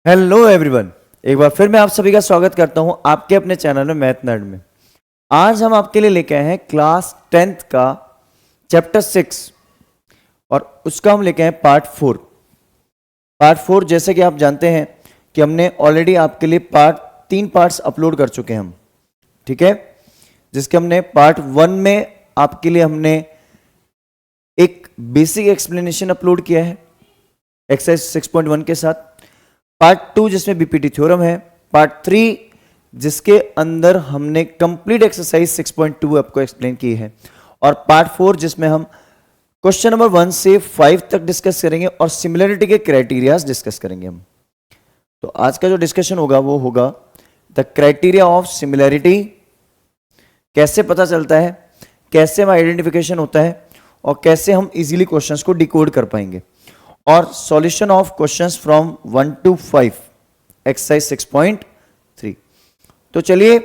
Hello everyone, एक बार फिर मैं आप सभी का स्वागत करता हूं आपके अपने चैनल में मैथ नर्ड में। आज हम आपके लिए लेके आए हैं क्लास 10th का चैप्टर 6 और उसका हम लेके आए हैं पार्ट 4। पार्ट 4 जैसे कि आप जानते हैं कि हमने ऑलरेडी आपके लिए तीन पार्ट्स अपलोड कर चुके हैं हम, ठीक है। जिसके हमने पार्ट 1 में आपके लिए हमने एक बेसिक एक्सप्लेनेशन अपलोड किया है एक्सरसाइज 6.1 के साथ। पार्ट 2 जिसमें बीपीटी थ्योरम है, पार्ट 3 जिसके अंदर हमने कंप्लीट एक्सरसाइज 6.2 आपको एक्सप्लेन की है, और पार्ट 4 जिसमें हम क्वेश्चन नंबर 1 से 5 तक डिस्कस करेंगे और सिमिलरिटी के क्राइटेरियाज डिस्कस करेंगे हम। तो आज का जो डिस्कशन होगा वो होगा द क्राइटेरिया ऑफ सिमिलरिटी, कैसे पता चलता है, कैसे हम आइडेंटिफिकेशन होता है और कैसे हम इजीली क्वेश्चंस को डिकोड कर पाएंगे, और solution of questions from 1 to 5 exercise 6.3। तो चलिए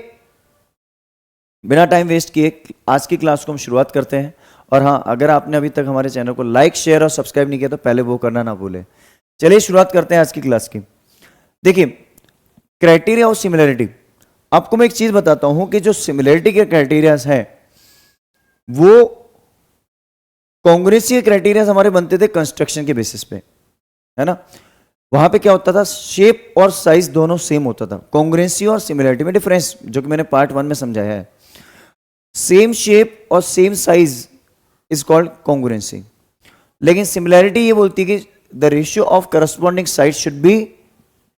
बिना टाइम वेस्ट किए आज की क्लास को हम शुरुआत करते हैं। और हाँ, अगर आपने अभी तक हमारे चैनल को लाइक, शेयर और सब्सक्राइब नहीं किया तो पहले वो करना ना भूलें। चलिए शुरुआत करते हैं आज की क्लास की। देखिए, क्राइटेरिया ऑफ सिमिलरिटी, आपको मैं एक चीज बताता हूं कि जो सिमिलरिटी के क्राइटेरियाज हैं वो कांग्रेसी क्राइटेरिया हमारे बनते थे कंस्ट्रक्शन के बेसिस पे, है ना। वहां पे क्या होता था, शेप और साइज दोनों सेम होता था। कांग्रेसी और सिमिलरिटी में डिफरेंस जो कि मैंने पार्ट 1 में समझाया है, सेम शेप और सेम साइज इज कॉल्ड कांग्रेंसी। लेकिन सिमिलरिटी ये बोलती है कि the ratio of corresponding side should be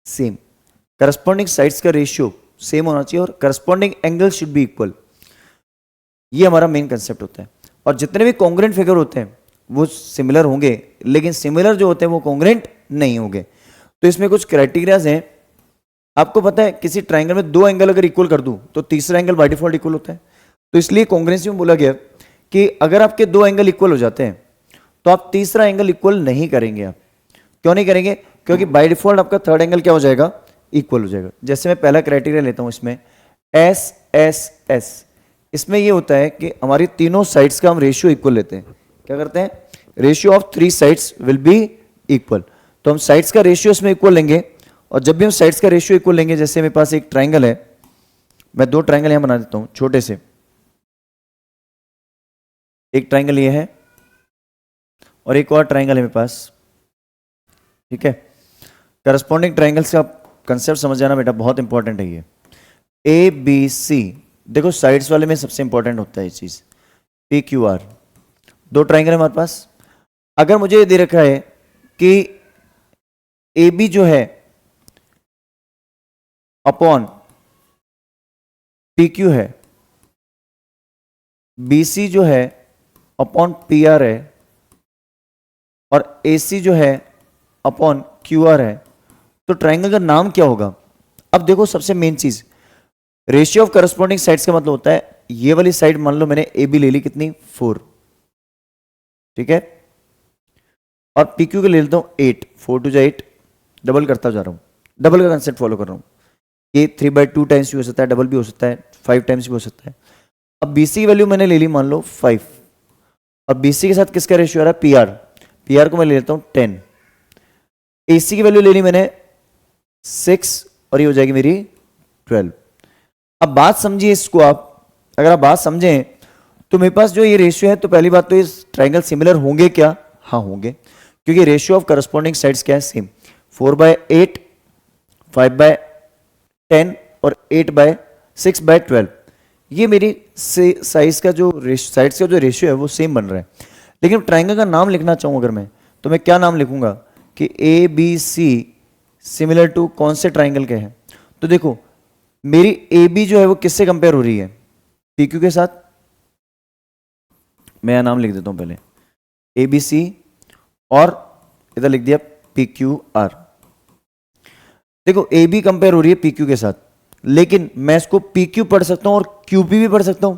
same. Corresponding sides का रेशियो सेम होना चाहिए और corresponding angle should be equal. ये हमारा मेन कंसेप्ट होता है। और जितने भी कॉन्ग्रेंट फिगर होते हैं वो सिमिलर होंगे, लेकिन सिमिलर जो होते हैं वो कॉन्ग्रेंट नहीं होंगे। तो इसमें कुछ क्राइटेरियाज हैं। आपको पता है किसी ट्राइंगल में दो एंगल अगर इक्वल कर दूं तो तीसरा एंगल बाय डिफॉल्ट इक्वल होता है। तो इसलिए कॉन्ग्रेंसी में बोला गया कि अगर आपके दो एंगल इक्वल हो जाते हैं तो आप तीसरा एंगल इक्वल नहीं करेंगे। आप क्यों नहीं करेंगे? क्योंकि बाय डिफॉल्ट आपका थर्ड एंगल क्या हो जाएगा, इक्वल हो जाएगा। जैसे मैं पहला क्राइटेरिया लेता हूं इसमें एस एस एस। इसमें ये होता है कि हमारी तीनों साइड्स का हम रेशियो इक्वल लेते हैं। क्या करते हैं? Ratio of 3 sides will be equal. तो हम साइड्स का रेशियो इसमें इक्वल लेंगे, और जब भी हम साइड्स का रेशियो इक्वल लेंगे, जैसे मेरे पास एक ट्राइंगल है, मैं दो ट्राइंगल यहां बना देता हूं छोटे से। एक ट्राइंगल ये है और एक और ट्राइंगल है मेरे पास, ठीक है। करस्पॉन्डिंग ट्राइंगल्स का कंसेप्ट समझ जाना बेटा बहुत इंपॉर्टेंट है। ये ए बी सी, देखो साइड्स वाले में सबसे इंपॉर्टेंट होता है ये चीज, पी क्यू आर। दो ट्राइंगल है हमारे पास। अगर मुझे ये दे रखा है कि ए बी जो है अपॉन पी क्यू है, बी सी जो है अपॉन पी आर है, और ए सी जो है अपॉन क्यू आर है, तो ट्राइंगल का नाम क्या होगा? अब देखो, सबसे मेन चीज रेशियो ऑफ करस्पॉन्डिंग साइड्स का मतलब होता है ये वाली साइड मान लो मैंने ए बी ले ली, कितनी? 4, ठीक है। और पी क्यू के ले लेता हूं 8, 4 2 8, डबल करता जा रहा हूं, डबल का कंसेप्ट फॉलो कर रहा हूं। ये 3/2 टाइम्स भी हो सकता है, डबल भी हो सकता है, 5 टाइम्स भी हो सकता है। अब बी सी की वैल्यू मैंने ले ली मान लो 5, और बी सी के साथ किसका रेशियो आ रहा है? P are. पी आर को मैं ले लेता हूं 10। ए सी की वैल्यू ले ली मैंने 6, और ये हो जाएगी मेरी 12। अब बात समझिए इसको आप, अगर आप बात समझें तो मेरे पास जो ये रेशियो है, तो पहली बात तो इस ट्राइंगल सिमिलर होंगे क्या? हाँ होंगे, क्योंकि रेशियो ऑफ करस्पॉन्डिंग साइड्स क्या है? सेम। 4/8, 5/10 और 6/12। ये मेरी साइज का जो साइड्स का जो रेशियो है वो सेम बन रहा है। लेकिन ट्राइंगल का नाम लिखना चाहूँ अगर मैं, तो मैं क्या नाम लिखूंगा कि A B C similar to कौन से ट्राइंगल के हैं? तो देखो, मेरी ए बी जो है वो किससे कंपेयर हो रही है? पी क्यू के साथ। मैं नाम लिख देता हूं पहले ए बी सी, और इधर लिख दिया पी क्यू आर। देखो, ए बी कंपेयर हो रही है पी क्यू के साथ, लेकिन मैं इसको पी क्यू पढ़ सकता हूं और क्यू पी भी पढ़ सकता हूं।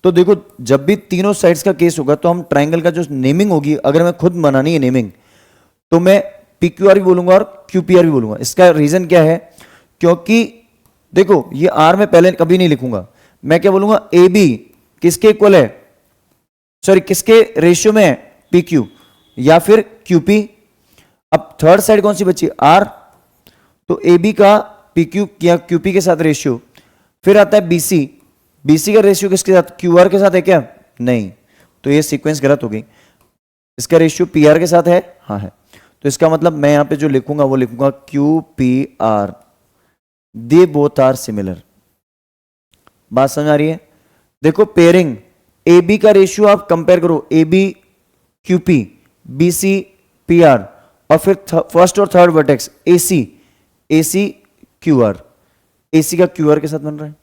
तो देखो, जब भी तीनों साइड्स का केस होगा तो हम ट्राइंगल का जो नेमिंग होगी, अगर मैं खुद बनानी है नेमिंग, तो मैं पी क्यू आर भी बोलूंगा और क्यू पी आर भी बोलूंगा। इसका रीजन क्या है? क्योंकि देखो, ये आर में पहले कभी नहीं लिखूंगा, मैं क्या बोलूंगा? ए बी किसके इक्वल है, सॉरी किसके रेशियो में है? पी क्यू या फिर क्यू पी। अब थर्ड साइड कौन सी बची? आर। तो ए बी का पी क्यू या क्यू पी के साथ रेशियो, फिर आता है बी सी, बी सी का रेशियो किसके साथ, क्यू आर के साथ है क्या, नहीं, तो ये सीक्वेंस गलत हो गई। इसका रेशियो पी आर के साथ है, हाँ है, तो इसका मतलब मैं यहां पे जो लिखूंगा वो लिखूंगा Q P R, they both are similar. बात समझ आ रही है? देखो पेयरिंग, ए बी का रेशियो आप कंपेयर करो, A B Q P, B C P R, और फिर फर्स्ट और third vertex A C Q R, A C का क्यू आर के साथ बन रहा है।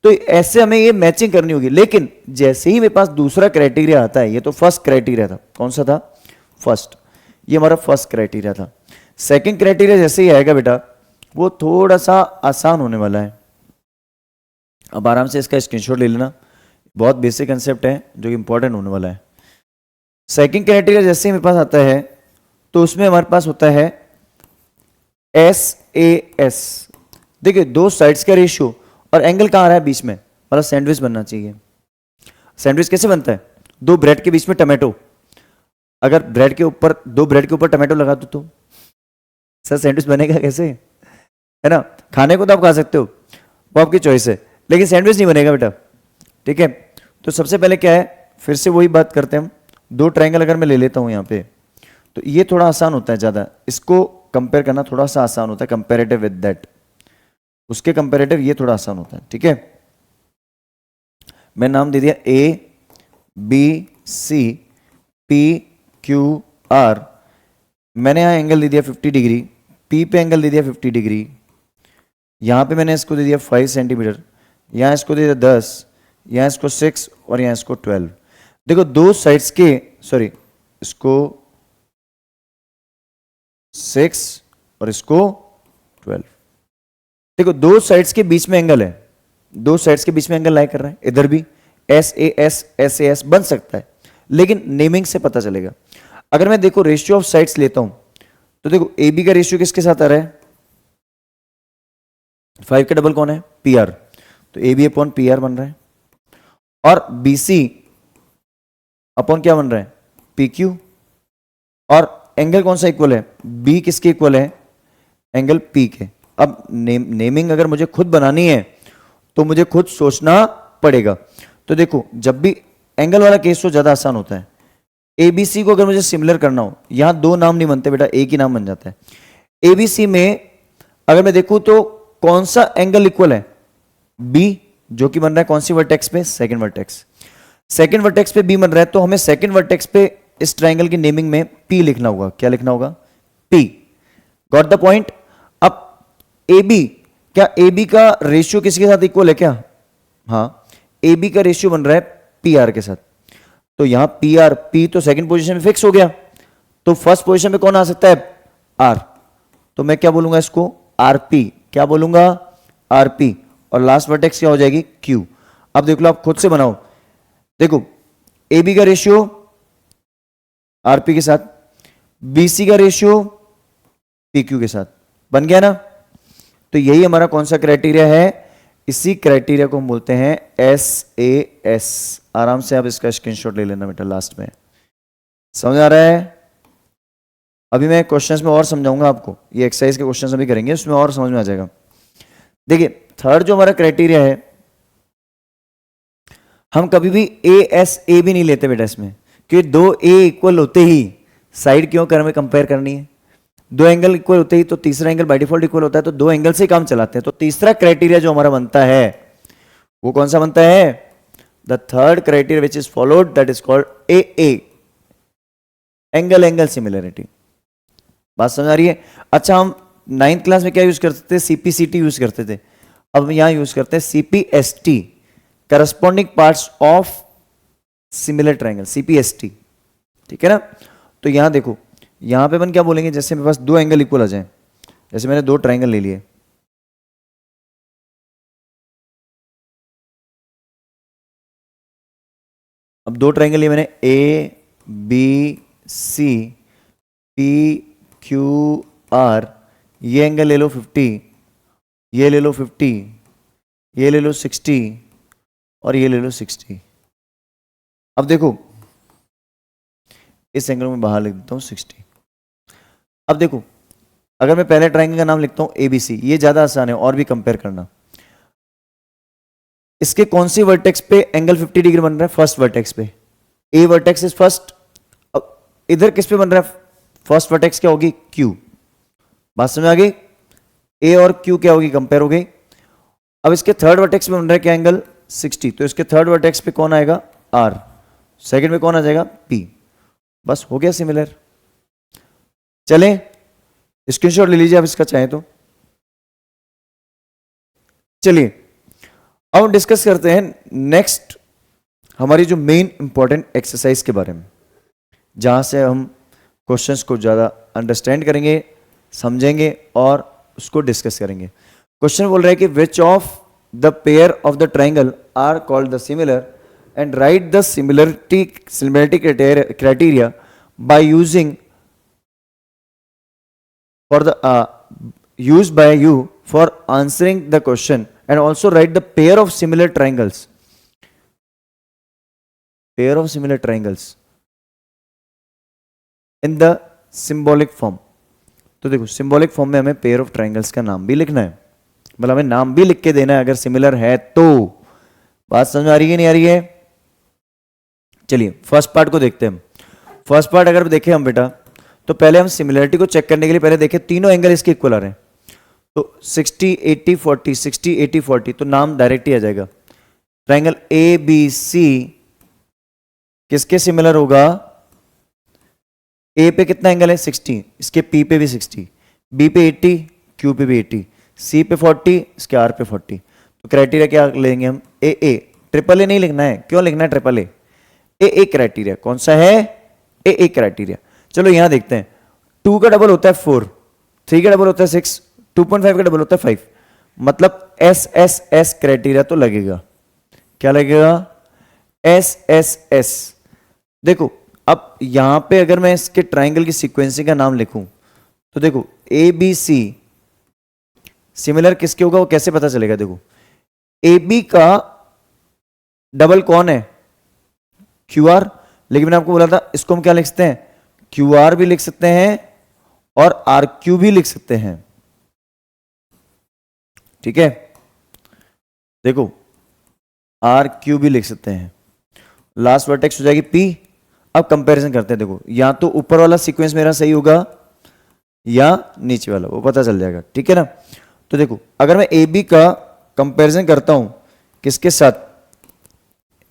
तो ऐसे हमें ये मैचिंग करनी होगी। लेकिन जैसे ही मेरे पास दूसरा क्राइटेरिया आता है, ये तो फर्स्ट क्राइटेरिया था, कौन सा था, फर्स्ट, ये हमारा फर्स्ट क्राइटेरिया था। सेकंड क्राइटेरिया जैसे ही आएगा बेटा, वो थोड़ा सा आसान होने वाला है। अब आराम से इसका स्क्रीनशॉट ले लेना, बहुत बेसिक कंसेप्ट है जो इंपॉर्टेंट होने वाला है। सेकंड क्राइटेरिया जैसे ही मेरे पास आता है, तो उसमें हमारे पास होता है एस ए एस। देखिए दो साइड्स का रेशियो और एंगल कहाँ आ रहा है, बीच में, मतलब सैंडविच बनना चाहिए। सैंडविच कैसे बनता है, दो ब्रेड के बीच में टमाटो, अगर ब्रेड के ऊपर, दो ब्रेड के ऊपर टमाटो लगा दो तो सर सैंडविच बनेगा कैसे, है ना। खाने को तो आप खा सकते हो, वो आपकी चॉइस है, लेकिन सैंडविच नहीं बनेगा बेटा, ठीक है। तो सबसे पहले क्या है, फिर से वही बात करते हैं हम, दो ट्रायंगल अगर मैं ले लेता हूं यहां पे, तो ये थोड़ा आसान होता है ज्यादा, इसको कंपेयर करना थोड़ा सा आसान होता है कंपेरेटिव विद दैट, उसके कंपेरेटिव ये थोड़ा आसान होता है, ठीक है। मैं नाम दे दिया A B C P Q R, मैंने यहां एंगल दे दिया 50 डिग्री, पी पे एंगल दे दिया 50 डिग्री, यहां पे मैंने इसको दे दिया 5 सेंटीमीटर, यहां इसको दे दिया 10, यहां इसको 6 और यहां इसको 12। देखो दो साइड्स के, सॉरी इसको 6 और इसको 12, देखो दो साइड्स के बीच में एंगल है, दो साइड्स के बीच में एंगल लाई कर रहा है, इधर भी एस ए एस बन सकता है, लेकिन नेमिंग से पता चलेगा। अगर मैं देखो रेशियो ऑफ साइड्स लेता हूं, तो देखो ए बी का रेशियो किसके साथ आ रहा है, 5 का डबल कौन है, पी आर, तो A B upon P R बन रहा है, और बी सी अपॉन क्या बन रहा है, पी क्यू, और एंगल कौन सा इक्वल है, बी किसके इक्वल है, एंगल पी के। अब नेमिंग अगर मुझे खुद बनानी है तो मुझे खुद सोचना पड़ेगा। तो देखो जब भी एंगल वाला केस तो ज्यादा आसान होता है, ए बी सी को अगर मुझे सिमिलर करना हो, यहां दो नाम नहीं बनते बेटा, एक ही नाम बन जाता है। ए बी सी में अगर मैं देखूं तो कौन सा एंगल इक्वल है, बी, जो कि बन रहा है कौन सी वर्टेक्स पे, सेकंड वर्टेक्स, सेकंड वर्टेक्स पे बी बन रहा है, तो हमें सेकंड वर्टेक्स पे इस ट्राइंगल की नेमिंग में पी लिखना होगा। क्या लिखना होगा, पी। Got the point. अब ए बी, क्या ए बी का रेशियो किसके साथ इक्वल है क्या, हाँ, ए बी का रेशियो बन रहा है पी आर के साथ, तो यहां पी आर, पी तो सेकंड पोजीशन में फिक्स हो गया, तो फर्स्ट पोजीशन में कौन आ सकता है, आर, तो मैं क्या बोलूंगा इसको, आरपी, क्या बोलूंगा, आरपी, और लास्ट वर्टेक्स क्या हो जाएगी, क्यू। अब देख लो, आप खुद से बनाओ, देखो ए बी का रेशियो आरपी के साथ, बीसी का रेशियो पीक्यू के साथ, बन गया ना। तो यही हमारा कौन सा क्राइटेरिया है, इसी क्राइटेरिया को हम बोलते हैं एस ए एस। आराम से आप इसका स्क्रीनशॉट ले लेना बेटा, लास्ट में। समझ आ रहा है? अभी मैं क्वेश्चंस में और समझाऊंगा आपको, ये एक्सरसाइज के क्वेश्चंस अभी करेंगे, उसमें और समझ में आ जाएगा। देखिए थर्ड जो हमारा क्राइटेरिया है, हम कभी भी ए एस ए भी नहीं लेते बेटा इसमें, क्योंकि दो ए इक्वल होते ही साइड क्यों कर में कंपेयर करनी है, दो एंगल इक्वल होते ही तो तीसरा एंगल बाय डिफॉल्ट इक्वल होता है, तो दो एंगल से ही काम चलाते हैं। तो तीसरा क्राइटेरिया जो हमारा बनता है वो कौन सा बनता है, the third criteria which is followed that is called A angle angle similarity. बात समझ आ रही है? अच्छा, हम 9th क्लास में क्या यूज करते थे, सीपीसीटी यूज करते थे, अब हम यहां यूज करते हैं CPST, corresponding parts of similar triangle, CPST, ठीक है ना। तो यहां देखो, यहां पे अपन क्या बोलेंगे, जैसे मेरे पास दो एंगल इक्वल आ जाए, जैसे मैंने दो ट्राइंगल ले लिए, अब दो ट्राइंगल लिए मैंने, A B C P Q R, ये एंगल ले लो 50, ये ले लो 50, ये ले लो 60 और ये ले लो 60। अब देखो इस एंगल में बाहर लिख देता हूं 60। अब देखो अगर मैं पहले ट्राइंगल का नाम लिखता हूं ABC, ये ज्यादा आसान है और भी कंपेयर करना। इसके कौन सी वर्टेक्स पे एंगल 50 डिग्री बन रहा है? फर्स्ट वर्टेक्स पे। ए वर्टेक्स इज फर्स्ट। अब इधर किस पे बन रहा है? फर्स्ट वर्टेक्स क्या होगी? Q। बात समझ आ गई? ए और Q क्या होगी? कंपेयर हो गई। अब इसके थर्ड वर्टेक्स में बन रहा है क्या एंगल? 60, तो इसके थर्ड वर्टेक्स पे कौन आएगा? R। सेकंड में कौन आ जाएगा? P। बस हो गया सिमिलर। चलें स्क्रीनशॉट ले लीजिए आप इसका चाहे तो। चलिए अब हम डिस्कस करते हैं नेक्स्ट हमारी जो मेन इंपॉर्टेंट एक्सरसाइज के बारे में, जहां से हम क्वेश्चंस को ज्यादा अंडरस्टैंड करेंगे, समझेंगे और उसको डिस्कस करेंगे। क्वेश्चन बोल रहा है कि which of the pair of the triangle are called the similar and write the similarity criteria by using for the used by you for answering the question, and also write the pair of similar triangles in the symbolic form। तो देखो symbolic form में हमें pair of triangles का नाम भी लिखना है, मतलब हमें नाम भी लिख के देना है अगर सिमिलर है तो। बात समझ आ रही है नहीं आ रही है? चलिए फर्स्ट पार्ट को देखते हैं हम। फर्स्ट पार्ट अगर देखें हम बेटा, तो पहले हम सिमिलरिटी को चेक करने के लिए पहले देखें तीनों एंगल इसके इक्वल आ रहे हैं। तो 60 80 40, 60 80 40, तो नाम डायरेक्ट ही आ जाएगा। ट्राइंगल ABC किसके सिमिलर होगा? ए पे कितना एंगल है? 60, इसके P पे भी 60, B पे 80, Q पे भी 80, C पे 40, इसके R पे 40। तो क्राइटेरिया क्या लेंगे हम? AA। ट्रिपल ए नहीं लिखना है। क्यों लिखना है ट्रिपल ए? AA क्राइटेरिया कौन सा है? AA criteria. चलो यहां देखते हैं। 2 का डबल होता है 4, 3 का डबल होता है 6, 2.5 का डबल होता है 5, मतलब SSS क्राइटेरिया तो लगेगा। क्या लगेगा? SSS। देखो अब यहां पे अगर मैं इसके ट्राइंगल की सीक्वेंसिंग का नाम लिखूं तो देखो ABC सिमिलर किसके होगा वो कैसे पता चलेगा? देखो AB का डबल कौन है? QR। लेकिन मैंने आपको बोला था इसको हम क्या लिख सकते हैं? QR भी लिख सकते हैं और RQ भी लिख सकते हैं। ठीक है, देखो RQ भी लिख सकते हैं। लास्ट वर्टेक्स हो जाएगी P। अब कंपैरिजन करते हैं। देखो या तो ऊपर वाला सीक्वेंस मेरा सही होगा या नीचे वाला, वो पता चल जाएगा। ठीक है ना? तो देखो अगर मैं AB का कंपैरिजन करता हूं किसके साथ?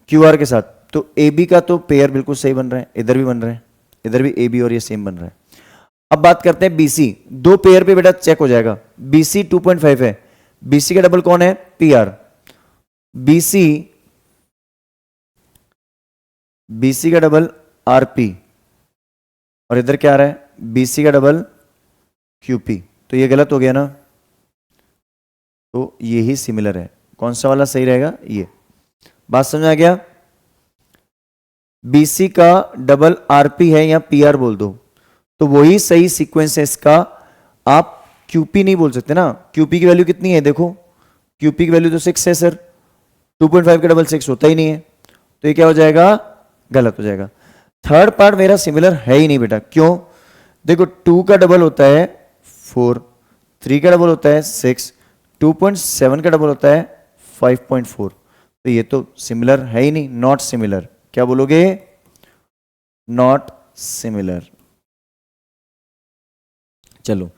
QR के साथ, तो AB का तो पेयर बिल्कुल सही बन रहा है, इधर भी बन रहा है, इधर भी AB और ये सेम बन रहा है। अब बात करते हैं BC। दो पेयर पे बेटा चेक हो जाएगा। BC 2.5 है, BC का डबल कौन है? PR। BC का डबल RP और इधर क्या आ रहा है? BC का डबल QP। तो ये गलत हो गया ना, तो ये ही सिमिलर है। कौन सा वाला सही रहेगा? ये। बात समझ आ गया? BC का डबल RP है या PR बोल दो तो वही सही सीक्वेंस है इसका। आप QP नहीं बोल सकते ना। QP की वैल्यू कितनी है? देखो QP की वैल्यू तो 6 है सर, 2.5 का डबल 6 होता ही नहीं है, तो ये क्या हो जाएगा? गलत हो जाएगा। थर्ड पार्ट मेरा सिमिलर है ही नहीं बेटा। क्यों? देखो 2 का डबल होता है 4, 3 का डबल होता है 6, 2.7 का डबल होता है 5.4, तो ये तो सिमिलर है ही नहीं, नॉट सिमिलर। क्या बोलोगे? Not similar. चलो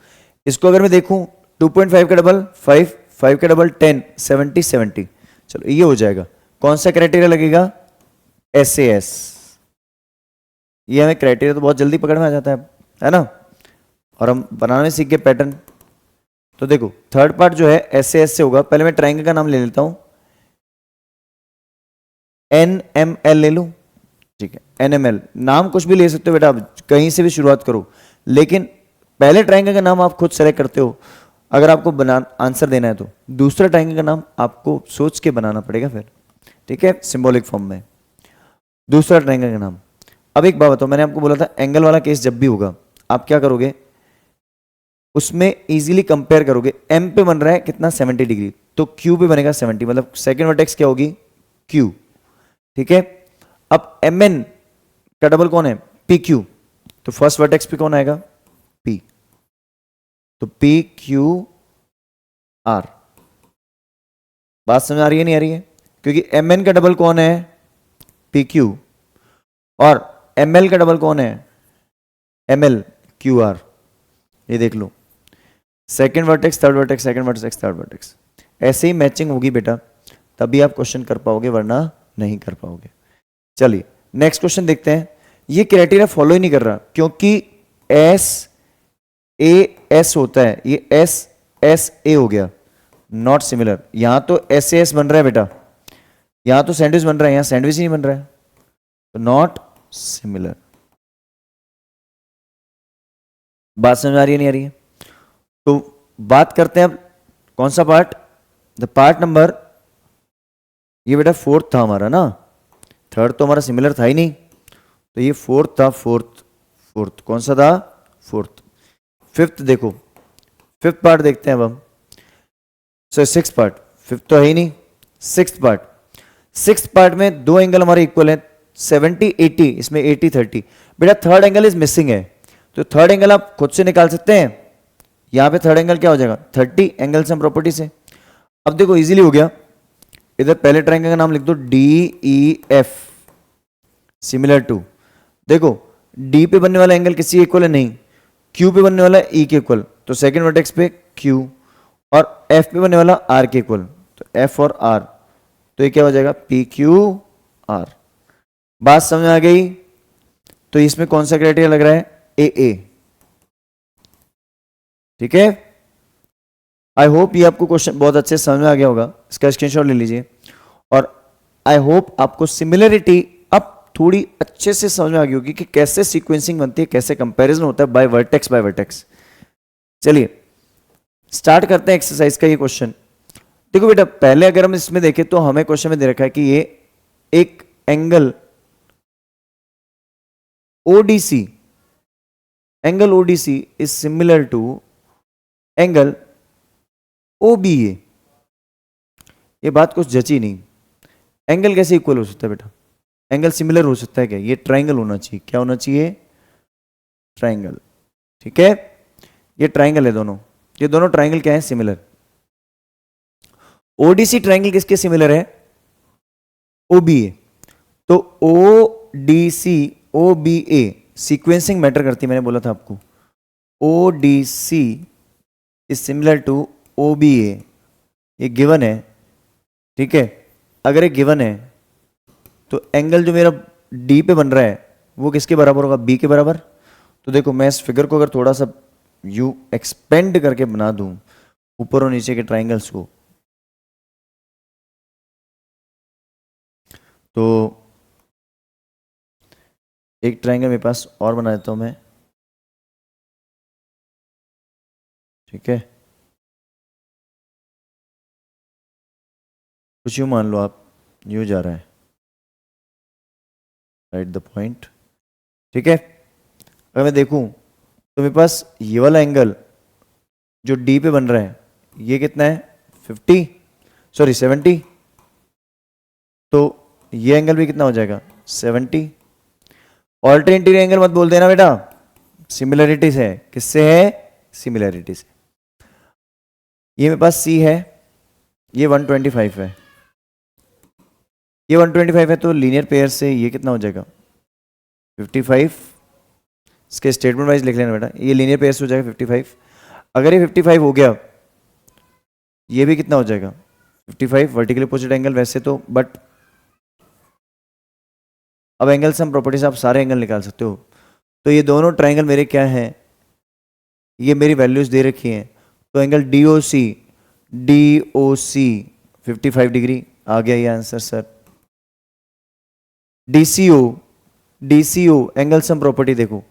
इसको अगर मैं देखूं 2.5 का डबल 5, 5 का डबल 10, 70 70, चलो ये हो जाएगा। कौन सा क्राइटेरिया लगेगा? SAS। ये हमें क्राइटेरिया तो बहुत जल्दी पकड़ में आ जाता है ना, और हम बनाने सीख गए पैटर्न। तो देखो थर्ड पार्ट जो है SAS से होगा। पहले मैं ट्राइंगल का नाम ले लेता हूं, NML ले लूं। ठीक है, NML। नाम कुछ भी ले सकते हो बेटा, आप कहीं से भी शुरुआत करो, लेकिन पहले ट्राइंगल का नाम आप खुद सेलेक्ट करते हो अगर आपको आंसर देना है तो। दूसरा ट्राइंगल का नाम आपको सोच के बनाना पड़ेगा फिर। ठीक है, सिंबॉलिक फॉर्म में दूसरा ट्राइंगल का नाम। अब एक बात बताओ, मैंने आपको बोला था एंगल वाला केस जब भी होगा आप क्या करोगे? उसमें इजीली कंपेयर करोगे। M पे बन रहा है कितना? 70 डिग्री, तो Q पे बनेगा 70, मतलब सेकंड वर्टेक्स क्या होगी? Q। ठीक है, अब MN का डबल कौन है? PQ, तो फर्स्ट वर्टेक्स पे कौन आएगा? P। तो पी क्यू आर। बात समझ आ रही है नहीं आ रही है? क्योंकि एम एन का डबल कौन है? P Q. और एम एल का डबल कौन है? M L Q R. ये देख लो, second vertex third vertex, second vertex third vertex, ऐसे ही मैचिंग होगी बेटा, तभी आप क्वेश्चन कर पाओगे, वरना नहीं कर पाओगे। चलिए नेक्स्ट क्वेश्चन देखते हैं। ये क्राइटेरिया फॉलो ही नहीं कर रहा, क्योंकि एस ए एस होता है, ये एस एस ए हो गया, नॉट सिमिलर। यहां तो एस एस बन रहा है बेटा, यहां तो सैंडविच बन रहा है, यहां सैंडविच ही नहीं बन रहा है, तो नॉट सिमिलर। बात समझ आ रही है नहीं आ रही है? तो बात करते हैं अब कौन सा पार्ट, द पार्ट नंबर, ये बेटा फोर्थ था हमारा ना, थर्ड तो हमारा सिमिलर था ही नहीं, तो ये फोर्थ था, फोर्थ फोर्थ कौन सा था? फोर्थ। फिफ्थ देखो, फिफ्थ पार्ट देखते हैं अब हम। सो सिक्स पार्ट, फिफ्थ तो है ही नहीं, सिक्स पार्ट। सिक्स पार्ट में दो एंगल हमारे इक्वल है, 70 80, इसमें 80 30। बेटा थर्ड एंगल इज मिसिंग है, तो थर्ड एंगल आप खुद से निकाल सकते हैं। यहां पे थर्ड एंगल क्या हो जाएगा? 30 एंगल सम प्रॉपर्टी से। अब देखो इजीली हो गया, इधर पहले ट्रायंगल का नाम लिख दो D E F, similar to, देखो डी पे बनने वाला एंगल किसी इक्वल है नहीं, क्यू पे बनने वाला ई के इक्वल, तो सेकंड वर्टेक्स पे क्यू, और एफ पे बनने वाला आर के इक्वल, तो एफ और आर, तो ये क्या हो जाएगा? P Q are. बात समझ आ गई? तो इसमें कौन सा क्राइटेरिया लग रहा है? ए ए। ठीक है, आई होप ये आपको क्वेश्चन बहुत अच्छे से समझ में आ गया होगा, इसका स्क्रीनशॉट ले लीजिए। और आई होप आपको सिमिलरिटी अब थोड़ी अच्छे से समझ में आ गई होगी कि कैसे सीक्वेंसिंग बनती है, कैसे कंपैरिजन होता है बाय वर्टेक्स बाय वर्टेक्स। चलिए स्टार्ट करते हैं एक्सरसाइज का ये क्वेश्चन। देखो बेटा पहले अगर हम इसमें देखें तो हमें क्वेश्चन में दे रखा है कि ये एक angle ODC, angle ODC is similar to angle OBA. ये बात कुछ जची नहीं, एंगल कैसे इक्वल हो सकता है बेटा? एंगल सिमिलर हो सकता है क्या? ये ट्राइंगल होना चाहिए, क्या होना चाहिए? ट्राइंगल। ठीक है, ये ट्राइंगल है दोनों, ये दोनों ट्राइंगल क्या है? सिमिलर। ओडीसी ट्राइंगल किसके सिमिलर है? ओबीए। तो ओडीसी ओबीए सीक्वेंसिंग मैटर करती है, मैंने बोला था आपको। Odissi is similar to OBA, ये गिवन है। ठीक है, अगर ये गिवन है तो एंगल जो मेरा डी पे बन रहा है वो किसके बराबर होगा? बी के बराबर। तो देखो मैं इस फिगर को अगर थोड़ा सा यू एक्सपेंड करके बना दूं ऊपर और नीचे के ट्राइंगल्स को, तो एक ट्राइंगल मेरे पास और बना देता हूं मैं। ठीक है, कुछ यूं मान लो आप, यूं जा रहा है, राइट द पॉइंट। ठीक है, अगर मैं देखूं तो मेरे पास ये वाला एंगल जो डी पे बन रहा है ये कितना है? 50, सॉरी 70। तो ये एंगल भी कितना हो जाएगा? 70। ऑल्टरनेटिव एंगल मत बोल देना बेटा, सिमिलरिटी से है। किससे है? सिमिलरिटी से। ये मेरे पास सी है, ये 125 है, ये 125 है, तो लीनियर पेयर से ये कितना हो जाएगा? 55। इसके स्टेटमेंट वाइज लिख लेना बेटा, ये लीनियर पेयर से हो जाएगा 55। अगर ये 55 हो गया, ये भी कितना हो जाएगा? 55 वर्टिकल अपोजिट एंगल वैसे तो, बट अब एंगल सम प्रॉपर्टी से आप सारे एंगल निकाल सकते हो। तो ये दोनों ट्राइंगल मेरे क्या हैं? ये मेरी वैल्यूज दे रखी हैं, तो एंगल डीओसी, डीओसी 55 डिग्री आ गया ये answer sir. DCO, DCO angle sum property देखो,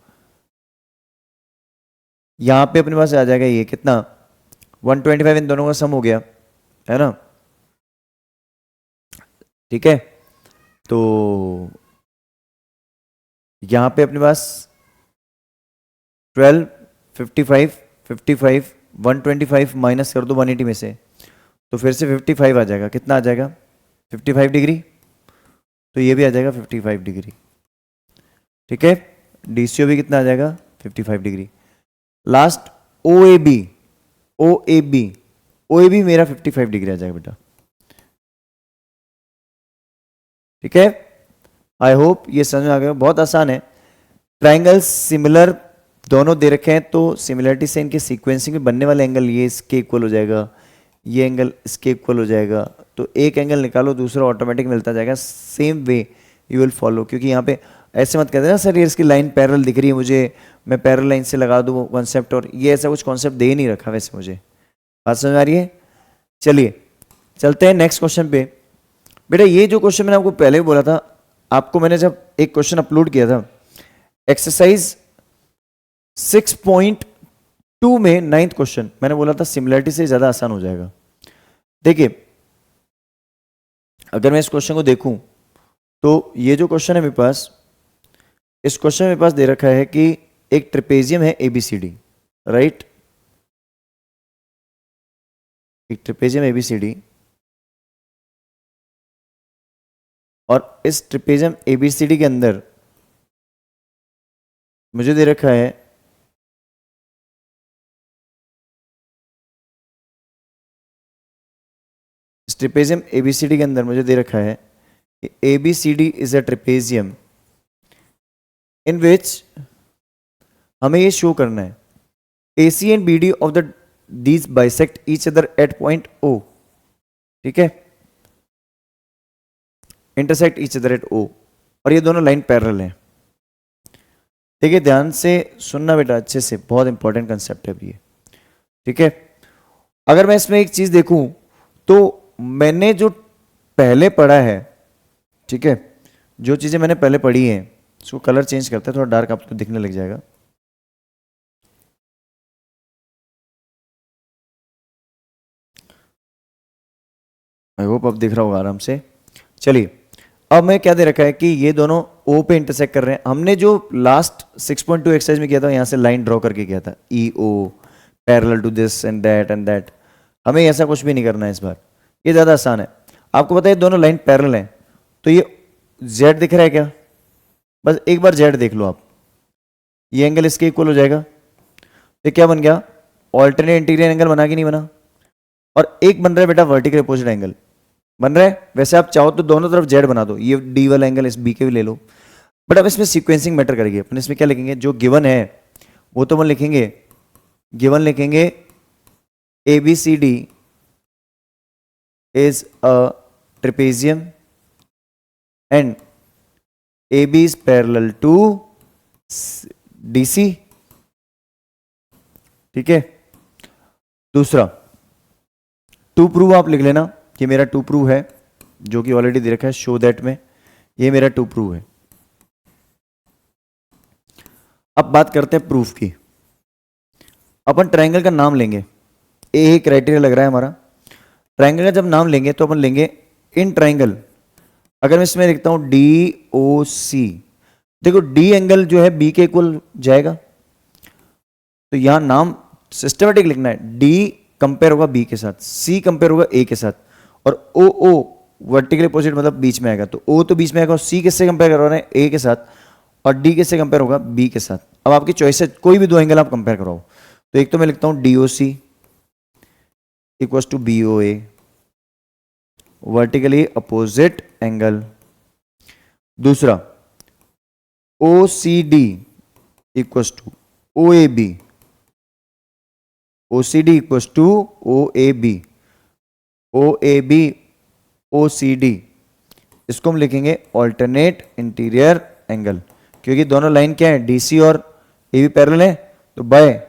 यहां पे अपने पास आ जाएगा ये कितना? 125, इन दोनों का सम हो गया है ना। ठीक है, तो यहां पे अपने पास 12 55 55 125 माइनस कर दो 180 में से, तो फिर से 55 आ जाएगा। कितना आ जाएगा? 55 डिग्री। तो ये भी आ जाएगा 55 डिग्री। ठीक है, डीसीओ भी कितना आ जाएगा? 55 degree. Last O A B, O A B मेरा 55 डिग्री आ जाएगा बेटा, ठीक है। आई होप ये समझ में आ गया, बहुत आसान है। ट्राइंगल सिमिलर दोनों दे रखे हैं तो सिमिलरिटी से इनके सीक्वेंसिंग में बनने वाला एंगल ये इसके इक्वल हो जाएगा, ये एंगल इसके इक्वल हो जाएगा, तो एक एंगल निकालो दूसरा ऑटोमेटिक मिलता जाएगा। Same way you will follow, क्योंकि यहाँ पे ऐसे मत कहते ना सर ये इसकी लाइन पैरेलल दिख रही है मुझे, मैं पैरेलल लाइन से लगा दूँ कॉन्सेप्ट, और ये ऐसा कुछ कॉन्सेप्ट दे ही नहीं रखा वैसे मुझे। बात समझ आ रही है? चलिए चलते हैं नेक्स्ट क्वेश्चन पे। बेटा ये जो क्वेश्चन मैंने आपको पहले भी बोला था, आपको मैंने जब एक क्वेश्चन अपलोड किया था एक्सरसाइज 6.2 में 9th क्वेश्चन, मैंने बोला था सिमिलरिटी से ज्यादा आसान हो जाएगा। देखिए अगर मैं इस क्वेश्चन को देखूं तो ये जो क्वेश्चन है मेरे पास, इस क्वेश्चन में मेरे पास दे रखा है कि एक ट्रेपेजियम है एबीसीडी, राइट, एक ट्रेपेजियम एबीसीडी, और इस ट्रेपेजियम एबीसीडी के अंदर मुझे दे रखा है इस ट्रेपेजियम एबीसीडी के अंदर मुझे दे रखा है कि एबीसीडी इज अ ट्रेपेजियम इन विच हमें ये शो करना है AC and BD of the these bisect each other at point O, ठीक है, intersect each other at O, और ये दोनों लाइन पैरेलल हैं। देखिए ध्यान से सुनना बेटा अच्छे से, बहुत इंपॉर्टेंट कंसेप्ट है अभी ये, ठीक है। अगर मैं इसमें एक चीज देखूं तो मैंने जो पहले पढ़ा है, ठीक है, जो चीजें मैंने पहले पढ़ी हैं, इसको कलर चेंज करते हैं थोड़ा डार्क आपको दिखने लग जाएगा। आई होप अब दिख रहा होगा आराम से। चलिए अब मैं क्या दे रखा है कि ये दोनों O पे इंटरसेक्ट कर रहे हैं। हमने जो लास्ट 6.2 एक्सरसाइज में किया था, यहां से लाइन ड्रॉ करके किया था EO parallel to this and that. हमें ऐसा कुछ भी नहीं करना है इस बार, ये ज्यादा आसान है। आपको पता है दोनों लाइन पैरेलल हैं, तो ये Z दिख रहा है क्या? बस एक बार Z देख लो आप, ये एंगल इसके इक्वल हो जाएगा। तो क्या बन गया? ऑल्टरनेट इंटीरियर एंगल बना कि नहीं बना? और एक बन रहा है बेटा वर्टिकल अपोजिट एंगल बन रहा है। वैसे आप चाहो तो दोनों तरफ Z बना दो, ये D वाला एंगल इस B के भी ले लो, बट अब इसमें सीक्वेंसिंग मैटर करेगी। अपन इसमें क्या लिखेंगे, जो गिवन है वो तो अपन लिखेंगे, गिवन लिखेंगे ABCD is a trapezium and AB is parallel to DC, ठीक है। दूसरा टू प्रूव आप लिख लेना, ये मेरा टू प्रूव है जो कि ऑलरेडी दे रखा है शो दैट में, ये मेरा टू प्रूव है। अब बात करते हैं प्रूफ की। अपन ट्रायंगल का नाम लेंगे, ए क्राइटेरिया लग रहा है हमारा। ट्रायंगल का जब नाम लेंगे तो अपन लेंगे इन ट्रायंगल, अगर मैं इसमें लिखता हूं DOC, देखो D एंगल जो है B के इक्वल जाएगा, तो यहां नाम सिस्टमेटिक लिखना है। D कंपेयर होगा B के साथ, C कंपेयर होगा A के साथ, और OO वर्टिकल अपोजिट मतलब बीच में आएगा, तो O तो बीच में आएगा, और C किससे कंपेयर करवा रहे हैं? A के साथ, और D किससे कंपेयर होगा? B के साथ। अब आपकी चॉइस है, कोई भी दो एंगल आप कंपेयर कराओ। तो एक तो मैं लिखता हूं DOC equals to BOA vertically opposite angle. दूसरा OCD equals to OAB, OCD equals to OAB, OAB OCD, इसको हम लिखेंगे ऑल्टरनेट इंटीरियर एंगल, क्योंकि दोनों लाइन क्या है? DC और AB पैरेलल है, तो बाय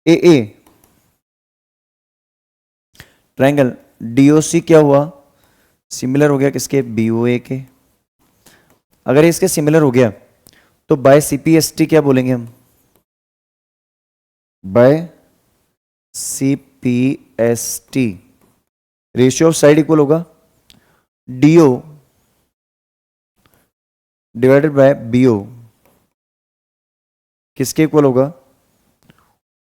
AA ट्रायंगल DOC क्या हुआ? सिमिलर हो गया किसके? BOA के। अगर इसके सिमिलर हो गया तो बाय CPST क्या बोलेंगे हम? By CPST ratio of side equal होगा DO डिवाइडेड बाय BO, किसके इक्वल होगा?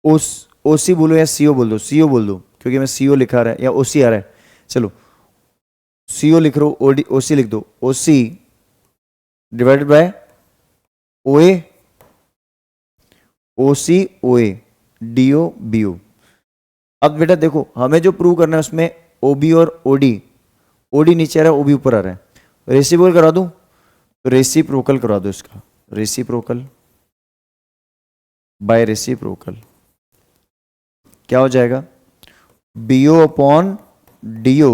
OC बोलो या CO बोल दो, CO बोल दो, क्योंकि मैं CO लिखा रहा है या OC आ रहा है, चलो CO लिख लो, OC लिख दो, OC divided by OA, OC OA DO BO। अब बेटा देखो, हमें जो प्रूव करना है उसमें ओबी और ओडी, ओडी नीचे आ रहा है, ओबी ऊपर आ रहा है, रेसिप्रोकल करा दूं, तो रेसिप्रोकल करा दो इसका, रेसिप्रोकल बाय रेसिप्रोकल क्या हो जाएगा, BO upon DO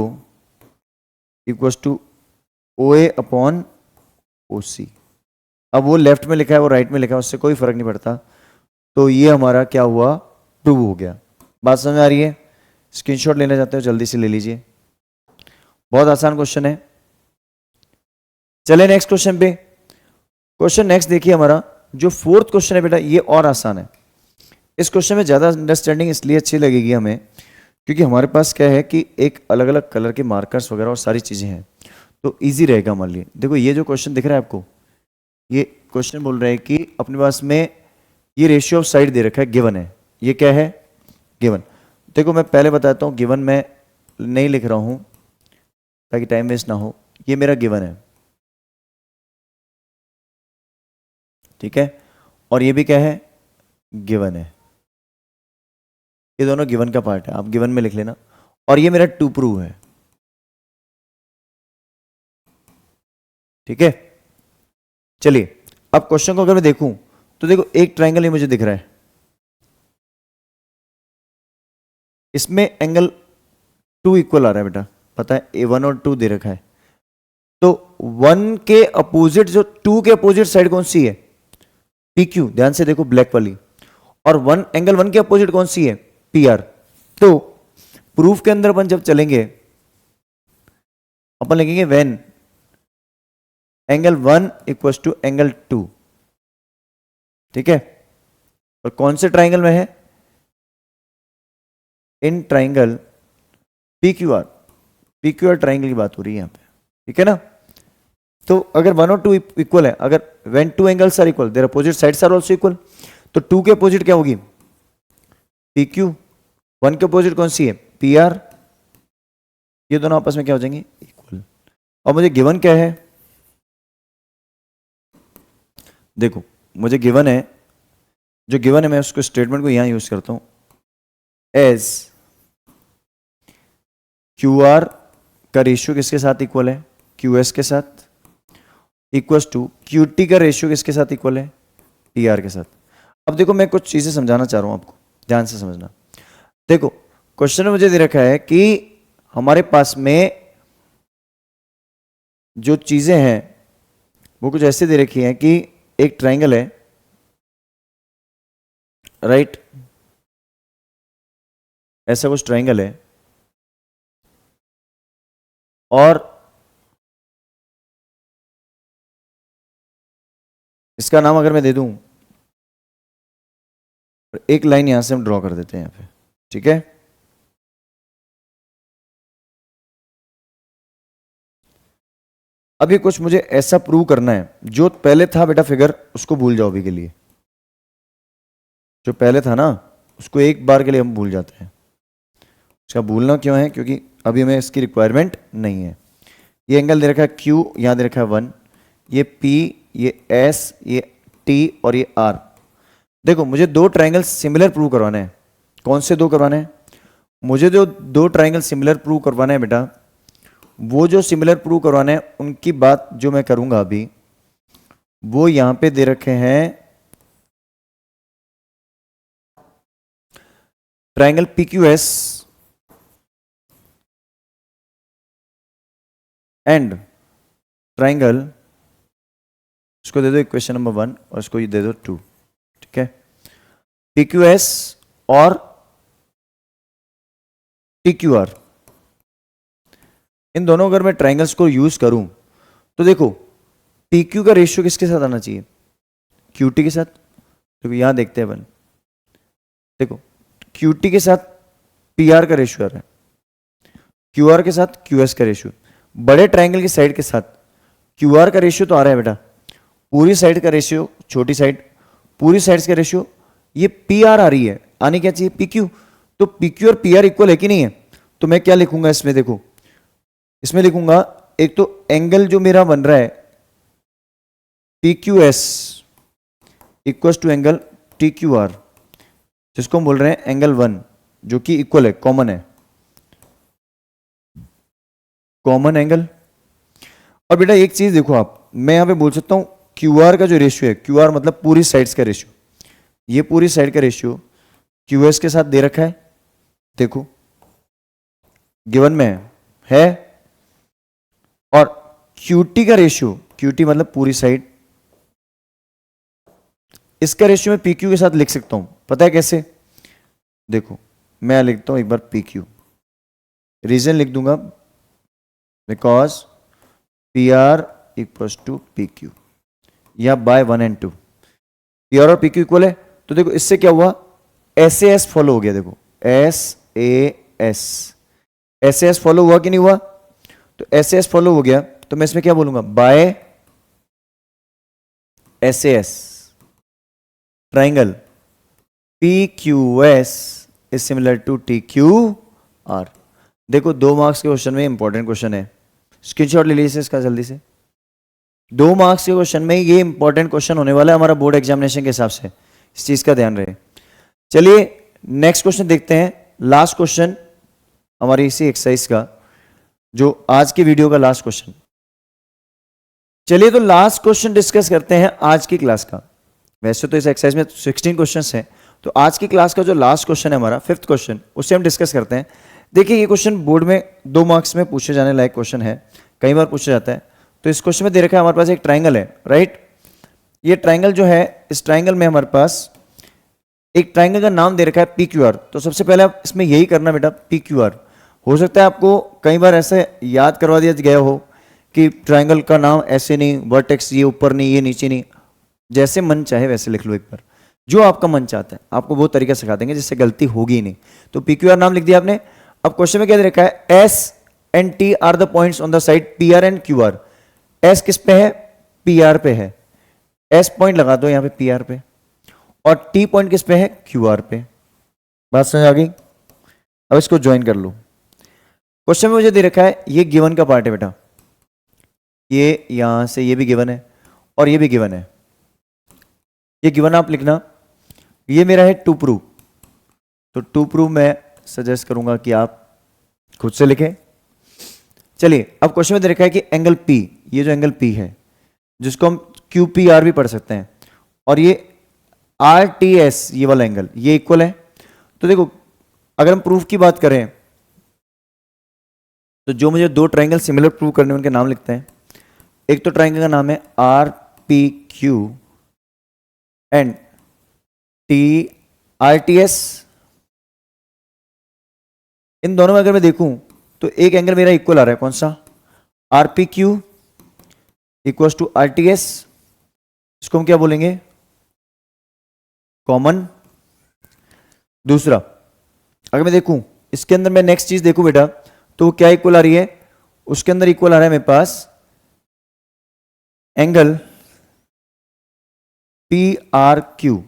equals to OA upon OC. अब वो लेफ्ट में लिखा है, वो राइट में लिखा है, उससे कोई फर्क नहीं पड़ता। तो ये हमारा क्या हुआ, प्रूव हो गया। बात समझ आ रही है? स्क्रीनशॉट लेना चाहते हो जल्दी से ले लीजिए, बहुत आसान क्वेश्चन है। चले नेक्स्ट क्वेश्चन पे। क्वेश्चन नेक्स्ट देखिए, हमारा जो फोर्थ क्वेश्चन है बेटा, ये और आसान है। इस क्वेश्चन में ज्यादा अंडरस्टैंडिंग इसलिए अच्छी लगेगी हमें, क्योंकि हमारे पास क्या है कि एक अलग अलग कलर के मार्कर्स वगैरह और सारी चीजें हैं, तो इजी रहेगा हमारे लिए। देखो ये जो क्वेश्चन दिख रहा है आपको, ये क्वेश्चन बोल रहा है कि अपने पास में ये रेशियो ऑफ साइड दे रखा है, गिवन है। ये क्या है, गिवन। देखो मैं पहले बताता हूँ, गिवन मैं नहीं लिख रहा हूं ताकि टाइम वेस्ट ना हो। ये मेरा गिवन है, ठीक है, और ये भी क्या है, गिवन है। ये दोनों गिवन का पार्ट है, आप गिवन में लिख लेना। और ये मेरा टू प्रूव है, ठीक है। चलिए अब क्वेश्चन को अगर मैं देखूं तो देखो एक ट्रायंगल ही मुझे दिख रहा है, इसमें एंगल 2 इक्वल आ रहा है बेटा, पता है A1 और 2 दे रखा है। तो 1 के अपोजिट, जो 2 के अपोजिट साइड कौन सी है, PQ, ध्यान से देखो ब्लैक वाली। और 1 एंगल 1 के अपोजिट कौन सी है, PR। तो प्रूफ के अंदर अपन जब चलेंगे, अपन लिखेंगे when angle 1 equals to angle 2, ठीक है। और कौन से ट्राइंगल में है, in triangle PQR, PQR triangle की बात हो रही है यहां पे, ठीक है ना। तो अगर 1 और 2 इक्वल है, अगर when 2 angles are equal their opposite sides are also equal, तो 2 के अपोजिट क्या होगी, PQ। 1 के अपोजिट कौन सी है, PR। ये दोनों आपस में क्या हो जाएंगे, इक्वल। और मुझे गिवन क्या है, देखो मुझे गिवन है, जो गिवन है मैं उसको स्टेटमेंट को यहां यूज करता हूं, एज QR का रेशियो किसके साथ इक्वल है, QS के साथ, इक्वल्स टू QT का रेशियो किसके साथ इक्वल है, PR के साथ। अब देखो मैं कुछ चीजें समझाना चाह रहा हूं आपको, ध्यान से समझना। देखो क्वेश्चन में मुझे दे रखा है कि हमारे पास में जो चीजें हैं वो कुछ ऐसे दे रखी हैं कि एक ट्राइंगल है, राइट, ऐसा कुछ ट्राइंगल है, और इसका नाम अगर मैं दे दूं, एक लाइन यहां से हम ड्रॉ कर देते हैं यहां पे, ठीक है। अब ये कुछ मुझे ऐसा प्रूव करना है, जो पहले था बेटा फिगर उसको भूल जाओ अभी के लिए, जो पहले था ना उसको एक बार के लिए हम भूल जाते हैं। उसका भूलना क्यों है, क्योंकि अभी हमें इसकी रिक्वायरमेंट नहीं है। ये एंगल दे रखा है Q, यहां दे रखा है 1, ये P, ये S, ये T और ये R। देखो मुझे दो ट्राइंगल सिमिलर प्रूव करवाने हैं। कौन से दो करवाने हैं, मुझे जो दो ट्राइंगल सिमिलर प्रूव करवाना है बेटा, वो जो सिमिलर प्रूव करवाने हैं उनकी बात जो मैं करूंगा अभी, वो यहां पे दे रखे हैं ट्राइंगल PQS एंड ट्राइंगल, इसको दे दो इक्वेशन नंबर 1 और इसको ये दे दो 2, ठीक है। PQS और TQR, इन दोनों अगर मैं ट्राइंगल्स को यूज करूं तो देखो PQ का रेशियो किसके साथ आना चाहिए, QT के साथ। तो यहां देखते हैं अपन, देखो QT के साथ PR का रेशियो आ रहा है, QR के साथ QS का रेशियो। बड़े ट्राइंगल की साइड के साथ QR का रेशियो तो आ रहा है बेटा, पूरी साइड का रेशियो, छोटी साइड पूरी साइड्स का रेशियो, ये PR आ रही है, आनी क्या चाहिए PQ। तो PQ और PR इक्वल है कि नहीं है, तो मैं क्या लिखूंगा इसमें, देखो इसमें लिखूंगा एक तो एंगल जो मेरा बन रहा है PQS equal to angle TQR, जिसको हम बोल रहे हैं एंगल 1, जो कि इक्वल है, कॉमन है, कॉमन एंगल। और बेटा एक चीज देखो आप, मैं यहां पे बोल सकता हूं क्यू आर का जो रेशियो है, क्यू आर मतलब पूरी साइड्स का रेशियो, ये पूरी साइड का रेशियो क्यू एस के साथ दे रखा है, देखो गिवन में है। और क्यूटी का रेशियो, क्यूटी मतलब पूरी साइड, इसका रेशियो मैं पीक्यू के साथ लिख सकता हूं, पता है कैसे? देखो मैं लिखता हूं एक बार पीक्यू, रीजन लिख दूंगा because P R equal to P Q, या बाय 1 and 2, पी आर और पी क्यू इक्वल है। तो देखो इससे क्या हुआ, एस ए एस फॉलो हो गया, देखो एस ए एस फॉलो हुआ कि नहीं हुआ? तो एस ए एस फॉलो हो गया, तो मैं इसमें क्या बोलूंगा, by S A S triangle P Q S is similar to T Q R. देखो 2 मार्क्स के क्वेश्चन में इंपॉर्टेंट क्वेश्चन है, स्क्रीनशॉट ले लीजिए इसका जल्दी से। 2 मार्क्स के क्वेश्चन में ये इंपॉर्टेंट क्वेश्चन होने वाला है हमारा बोर्ड एग्जामिनेशन के हिसाब से, इस चीज का ध्यान रहे। चलिए नेक्स्ट क्वेश्चन देखते हैं, लास्ट क्वेश्चन हमारी इसी एक्सरसाइज का, जो आज की वीडियो का लास्ट क्वेश्चन। चलिए तो लास्ट क्वेश्चन डिस्कस करते हैं आज की क्लास का। वैसे तो इस एक्सरसाइज में 16 क्वेश्चंस हैं, तो आज की क्लास का जो लास्ट क्वेश्चन है हमारा 5th क्वेश्चन, उससे हम डिस्कस करते हैं। देखिए ये क्वेश्चन बोर्ड में 2 मार्क्स में पूछे जाने लायक क्वेश्चन है, कई बार पूछा जाता है। तो इस क्वेश्चन में दे रखा है हमारे पास एक ट्राइंगल है, राइट। ये ट्राइंगल जो है, इस ट्राइंगल में हमारे पास एक ट्राइंगल का नाम दे रखा है पी क्यू आर। तो सबसे पहले आप इसमें यही करना बेटा, पी क्यू आर। हो सकता है आपको कई बार ऐसे याद करवा दिया गया हो कि ट्राइंगल का नाम ऐसे नहीं, वर्टेक्स ये ऊपर नहीं, ये नीचे नहीं, जैसे मन चाहे वैसे लिख लो एक बार, जो आपका मन चाहता है, आपको वो तरीका सिखा देंगे जिससे गलती होगी ही नहीं। तो पी क्यू आर नाम लिख दिया आपने। अब क्वेश्चन में क्या दे रखा है, S and T are the points on the side P R and Q R. S किस पे है, पी आर पे है, एस पॉइंट लगा दो यहां पे पी आर पे, और टी पॉइंट किस पे है, क्यू आर पे। बात समझ आ गई? अब इसको ज्वाइन कर लो। क्वेश्चन में मुझे दे रखा है, ये गिवन का पार्ट है बेटा, ये यहां से ये भी गिवन है और ये भी गिवन है। ये गिवन आप लिखना, ये मेरा है टू प्रूव, तो टू प्रूव मैं सजेस्ट करूंगा कि आप खुद से लिखें। चलिए अब क्वेश्चन में दे रखा है कि एंगल पी, ये जो एंगल पी है जिसको हम क्यू पी आर भी पढ़ सकते हैं, और ये आर टी एस, ये वाला एंगल, ये इक्वल है। तो देखो अगर हम प्रूफ की बात करें तो जो मुझे 2 ट्राइंगल सिमिलर प्रूव करने उनके नाम लिखते हैं। एक तो ट्राइंगल का नाम है R P Q and T R T S. इन दोनों में अगर मैं देखूं तो एक एंगल मेरा इक्वल आ रहा है, कौन सा, R P Q equal to R T S. इसको हम क्या बोलेंगे, कॉमन। दूसरा अगर मैं देखूं इसके अंदर, मैं नेक्स्ट चीज देखूं बेटा, तो क्या इक्वल आ रही है, उसके अंदर इक्वल आ रहा है मेरे पास एंगल पी आर क्यू,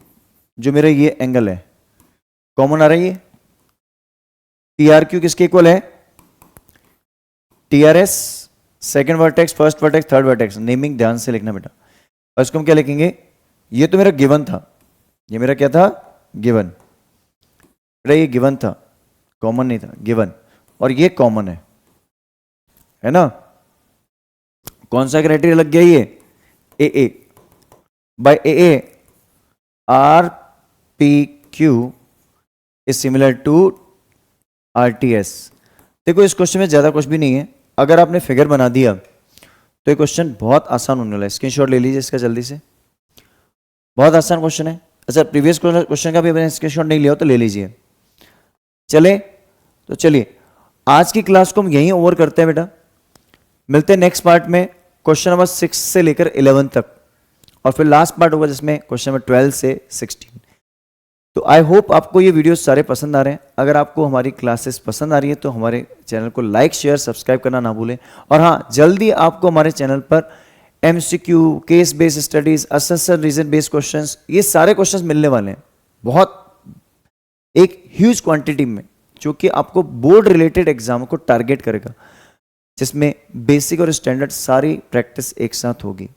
जो मेरा ये एंगल है, कॉमन आ रहा है ये। पी आर क्यू किसके इक्वल है, T R S, second vertex, first vertex, third vertex. Naming ध्यान से लिखना बेटा। और इसको हम क्या लिखेंगे, ये तो मेरा गिवन था, ये मेरा क्या था, गिवन। बेटा ये गिवन था, कॉमन नहीं था, गिवन, और ये कॉमन है ना। कौन सा क्राइटेरिया लग गया, ये A by A R P Q is similar to R T S. देखो इस क्वेश्चन में ज्यादा कुछ भी नहीं है, अगर आपने फिगर बना दिया तो ये क्वेश्चन बहुत आसान होने वाला है। स्क्रीनशॉट ले लीजिए इसका जल्दी से, बहुत आसान क्वेश्चन है। अच्छा प्रीवियस क्वेश्चन का भी मैंने स्क्रीनशॉट नहीं लिया हो तो ले लीजिए। चले तो चलिए आज की क्लास को हम यहीं ओवर करते हैं बेटा। मिलते हैं नेक्स्ट पार्ट में, क्वेश्चन नंबर 6 से लेकर 11 तक, और फिर लास्ट पार्ट होगा जिसमें क्वेश्चन नंबर 12 से 16। तो आई होप आपको ये वीडियो सारे पसंद आ रहे हैं। अगर आपको हमारी क्लासेस पसंद आ रही है तो हमारे चैनल को लाइक शेयर सब्सक्राइब करना ना भूलें। और हाँ, जल्दी आपको हमारे चैनल पर MCQ, case based studies, assessment reason based questions, ये सारे क्वेश्चंस मिलने वाले हैं, बहुत एक ह्यूज क्वांटिटी में, जो कि आपको बोर्ड रिलेटेड एग्जाम को टारगेट करेगा, जिसमें बेसिक और स्टैंडर्ड सारी प्रैक्टिस एक साथ होगी।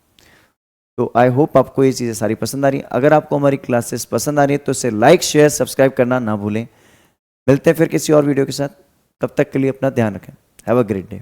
तो आई होप आपको ये चीज़ें सारी पसंद आ रही हैं। अगर आपको हमारी क्लासेस पसंद आ रही है तो इसे लाइक शेयर सब्सक्राइब करना ना भूलें। मिलते हैं फिर किसी और वीडियो के साथ, तब तक के लिए अपना ध्यान रखें। Have a great day.